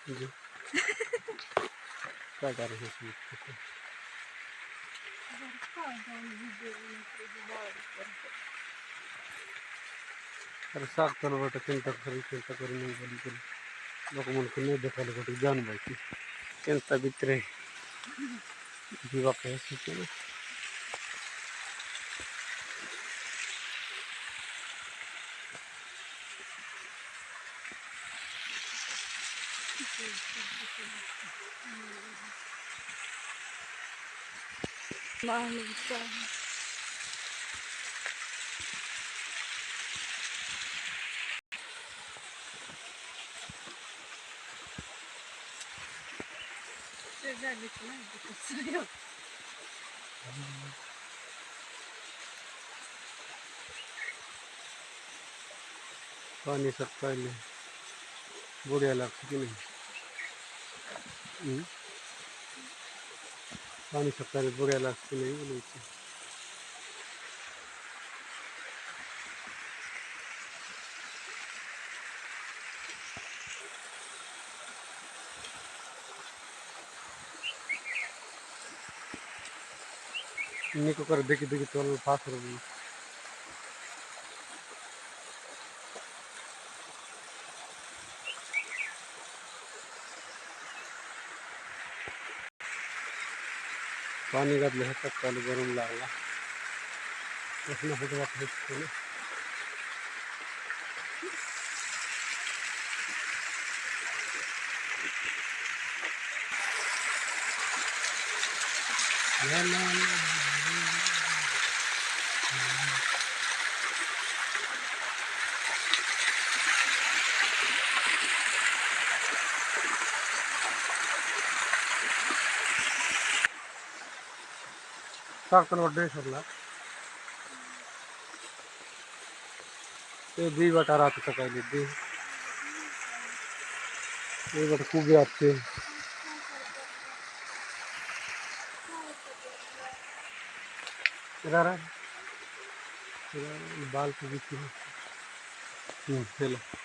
जी क्या कर रहे हैं? अरे साग तल बट चिंता करी नहीं बोली लोक मन को नहीं देखा गोटे जान बाकी केनता भितर जीवा कहे ना पानी सब पहले बढ़िया लगता कि नहीं पानी सब पहले बढ़िया लगता कि नहीं बोले निको कर देखी देखी तो फास्ट हो गई पानी का तक चालू गरम लागला उसमें फोटो खींचते साग तल बड़े सरला ये दी बटा रात तक आई दी ये बट खूब आते बाल को भी चलो